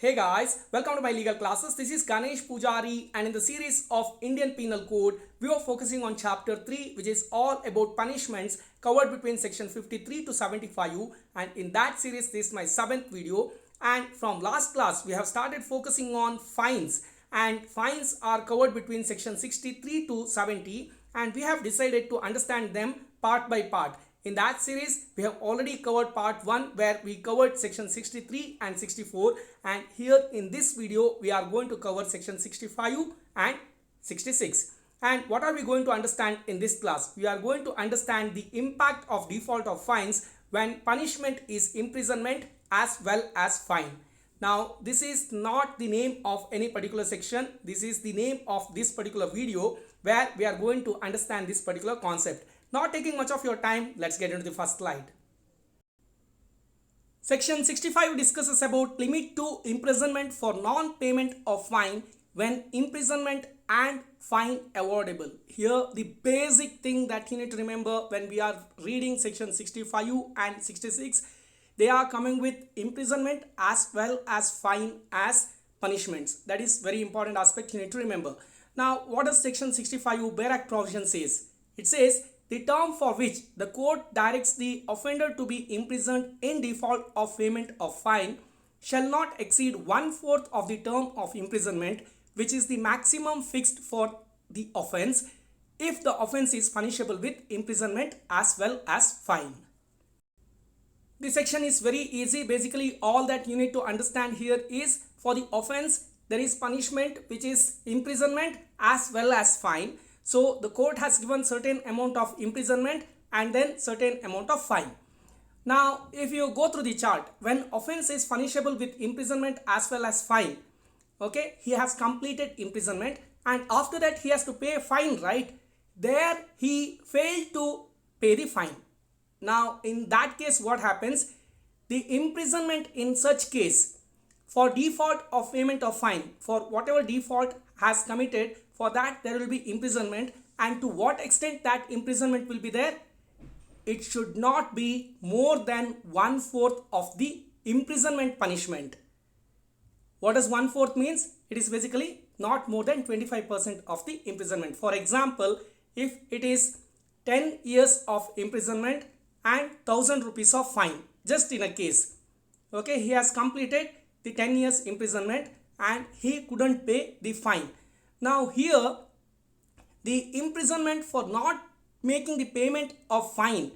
Hey guys, welcome to my legal classes. This is Ganesh Pujari, and in the series of Indian Penal Code, we are focusing on chapter 3, which is all about punishments covered between section 53 to 75. And in that series, this is my 7th video. And from last class, we have started focusing on fines, and fines are covered between section 63 to 70, and we have decided to understand them part by part. In that series, we have already covered part 1 where we covered section 63 and 64, and here in this video we are going to cover section 65 and 66. And what are we going to understand in this class? We are going to understand the impact of default of fines when punishment is imprisonment as well as fine. Now, this is not the name of any particular section. This is the name of this particular video where we are going to understand this particular concept. Not taking much of your time, let's get into the first slide. Section 65 discusses about limit to imprisonment for non-payment of fine when imprisonment and fine avoidable. Here the basic thing that you need to remember when we are reading section 65 and 66, they are coming with imprisonment as well as fine as punishments. That is very important aspect you need to remember. Now, what does section 65 Bare Act provision says? It says the term for which the court directs the offender to be imprisoned in default of payment of fine shall not exceed 1/4 of the term of imprisonment, which is the maximum fixed for the offence, if the offence is punishable with imprisonment as well as fine. This section is very easy. Basically, all that you need to understand here is for the offence, there is punishment which is imprisonment as well as fine. So the court has given certain amount of imprisonment and then certain amount of fine. Now, if you go through the chart, when offence is punishable with imprisonment as well as fine, okay, he has completed imprisonment and after that he has to pay a fine, right? There he failed to pay the fine. Now, in that case, what happens? The imprisonment in such case, for default of payment of fine, for whatever default has committed, for that there will be imprisonment, and to what extent that imprisonment will be there? It should not be more than 1/4 of the imprisonment punishment. What does 1/4 means? It is basically not more than 25% of the imprisonment. For example, if it is 10 years of imprisonment and 1000 rupees of fine, just in a case, okay, he has completed the 10 years imprisonment and he couldn't pay the fine. Now here the imprisonment for not making the payment of fine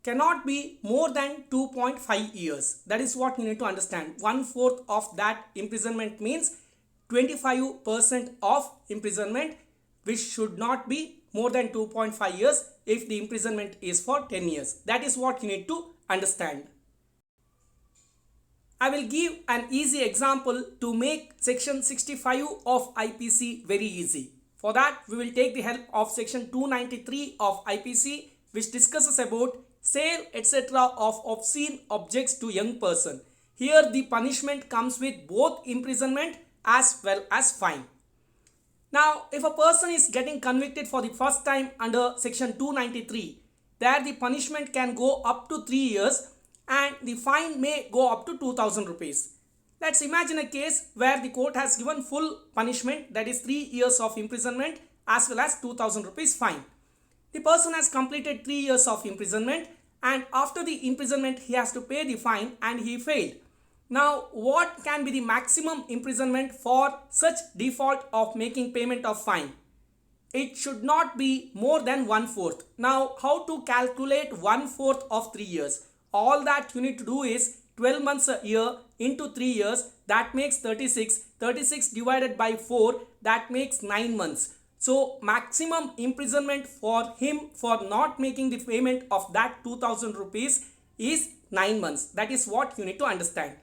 cannot be more than 2.5 years. That is what you need to understand. 1/4 of that imprisonment means 25% of imprisonment, which should not be more than 2.5 years if the imprisonment is for 10 years. That is what you need to understand. I will give an easy example to make section 65 of IPC very easy. For that, we will take the help of section 293 of IPC, which discusses about sale etc. of obscene objects to young person. Here the punishment comes with both imprisonment as well as fine. Now, if a person is getting convicted for the first time under section 293, there the punishment can go up to 3 years and the fine may go up to 2000 rupees. Let's imagine a case where the court has given full punishment, that is 3 years of imprisonment as well as 2000 rupees fine. The person has completed 3 years of imprisonment and after the imprisonment he has to pay the fine and he failed. Now, what can be the maximum imprisonment for such default of making payment of fine? It should not be more than 1/4. Now, how to calculate 1/4 of 3 years? All that you need to do is 12 months a year into 3 years, that makes 36. 36 divided by 4, that makes 9 months. So maximum imprisonment for him for not making the payment of that 2000 rupees is 9 months. That is what you need to understand.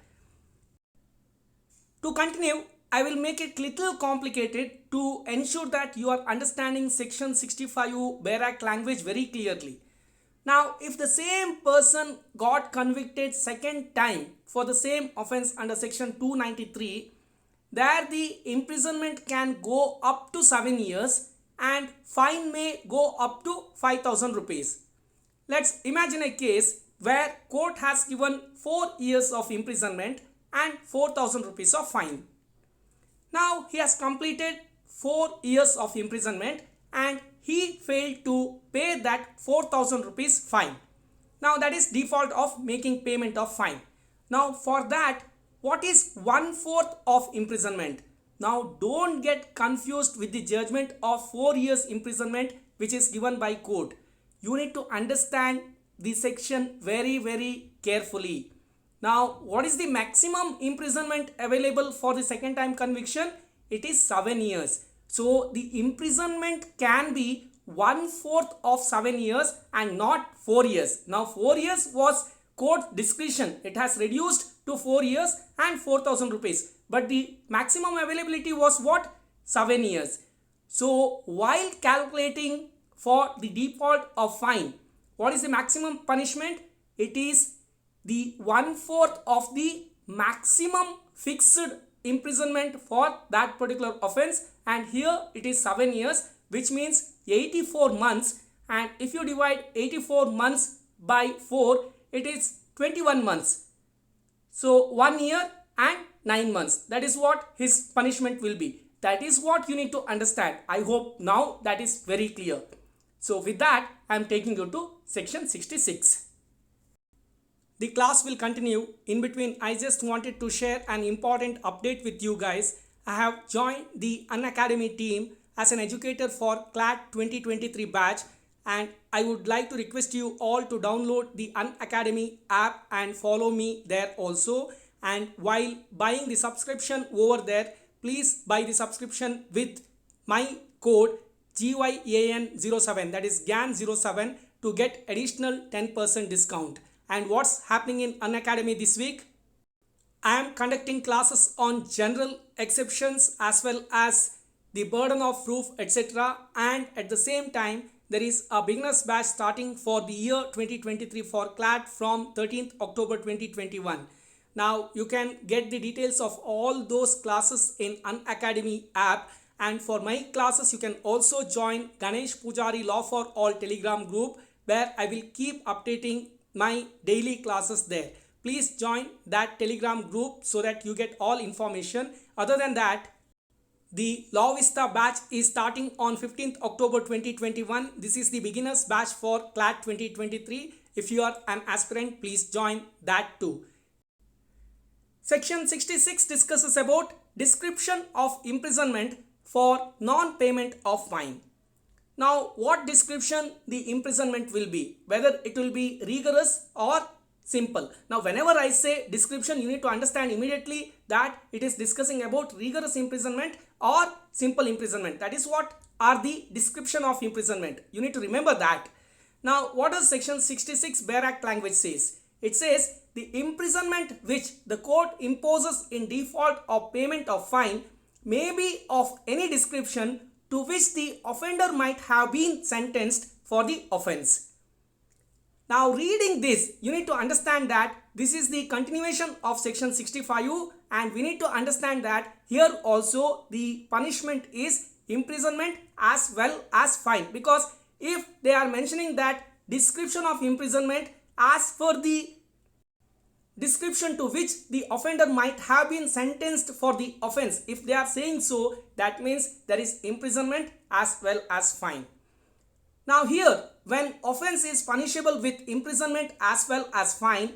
To continue, I will make it little complicated to ensure that you are understanding section 65 Bare Act language very clearly. Now, if the same person got convicted second time for the same offence under section 293, there the imprisonment can go up to 7 years and fine may go up to 5000 rupees. Let's imagine a case where court has given 4 years of imprisonment and 4,000 rupees of fine. Now he has completed 4 years of imprisonment and he failed to pay that 4,000 rupees fine. Now that is default of making payment of fine. Now for that, what is 1/4 of imprisonment? Now don't get confused with the judgment of 4 years imprisonment which is given by court. You need to understand the section very carefully. Now what is the maximum imprisonment available for the second time conviction? It is 7 years. So the imprisonment can be 1/4 of 7 years and not 4 years. Now 4 years was court discretion. It has reduced to 4 years and 4,000 rupees. But the maximum availability was what? 7 years. So while calculating for the default of fine, what is the maximum punishment? It is the 1/4 of the maximum fixed imprisonment for that particular offense, and here it is 7 years, which means 84 months, and if you divide 84 months by 4, it is 21 months. So 1 year and 9 months. That is what his punishment will be. That is what you need to understand. I hope now that is very clear. So with that, I am taking you to section 66. The class will continue. In between, I just wanted to share an important update with you guys. I have joined the Unacademy team as an educator for CLAT 2023 batch, and I would like to request you all to download the Unacademy app and follow me there also. And while buying the subscription over there, please buy the subscription with my code GYAN07, that is GAN07, to get additional 10% discount. And what's happening in Unacademy this week? I am conducting classes on general exceptions as well as the burden of proof, etc. And at the same time, there is a beginners batch starting for the year 2023 for CLAT from 13th October 2021. Now you can get the details of all those classes in Unacademy app, and for my classes you can also join Ganesh Pujari Law for All Telegram group, where I will keep updating my daily classes there. Please join that Telegram group so that you get all information. Other than that, the Law Vista batch is starting on 15th October 2021. This is the beginners batch for CLAT 2023. If you are an aspirant, please join that too. Section 66 discusses about description of imprisonment for non-payment of fine. Now, what description the imprisonment will be, whether it will be rigorous or simple. Now, whenever I say description, you need to understand immediately that it is discussing about rigorous imprisonment or simple imprisonment. That is what are the description of imprisonment. You need to remember that. Now, what does section 66 Bare Act language says? It says the imprisonment which the court imposes in default of payment of fine may be of any description to which the offender might have been sentenced for the offense. Now reading this, you need to understand that this is the continuation of section 65, and we need to understand that here also the punishment is imprisonment as well as fine, because if they are mentioning that description of imprisonment as per the description to which the offender might have been sentenced for the offense, if they are saying so, that means there is imprisonment as well as fine. Now here, when offense is punishable with imprisonment as well as fine,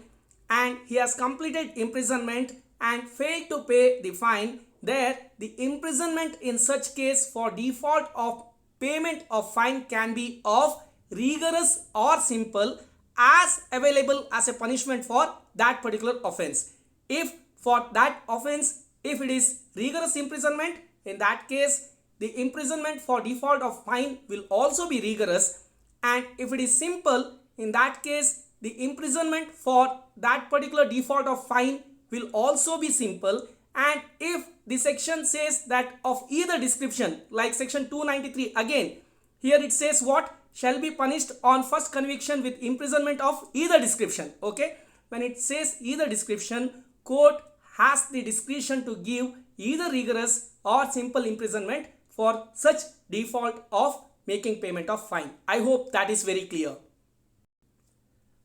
and he has completed imprisonment and failed to pay the fine, there the imprisonment in such case for default of payment of fine can be of rigorous or simple as available as a punishment for that particular offense. If for that offense, if it is rigorous imprisonment, in that case the imprisonment for default of fine will also be rigorous, and if it is simple, in that case the imprisonment for that particular default of fine will also be simple. And if the section says that of either description, like section 293, again here it says what shall be punished on first conviction with imprisonment of either description. Okay, when it says either description, court has the discretion to give either rigorous or simple imprisonment for such default of making payment of fine. I hope that is very clear.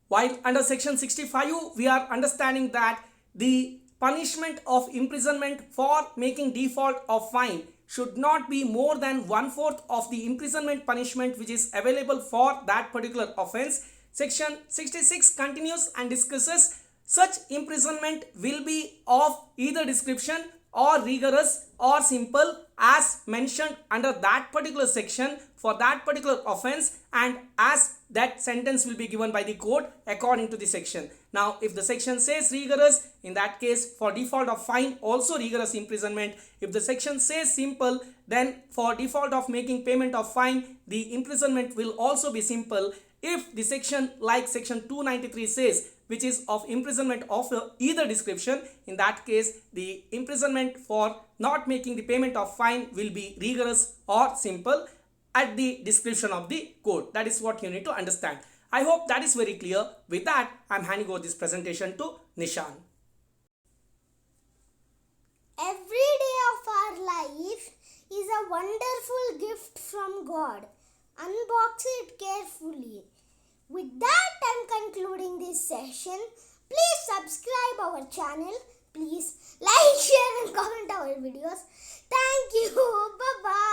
While under section 65, we are understanding that the punishment of imprisonment for making default of fine should not be more than 1/4 of the imprisonment punishment which is available for that particular offense. Section 66 continues and discusses such imprisonment will be of either description or rigorous or simple as mentioned under that particular section for that particular offense, and as that sentence will be given by the court according to the section. Now if the section says rigorous, in that case for default of fine also rigorous imprisonment. If the section says simple, then for default of making payment of fine the imprisonment will also be simple. If the section like section 293 says which is of imprisonment of either description, in that case the imprisonment for not making the payment of fine will be rigorous or simple at the description of the court. That is what you need to understand. I hope that is very clear. With that, I am handing over this presentation to Nishan. Every day of our life is a wonderful gift from God. Unbox it carefully. With that, I am concluding this session. Please subscribe our channel. Please like, share and comment our videos. Thank you. Bye-bye.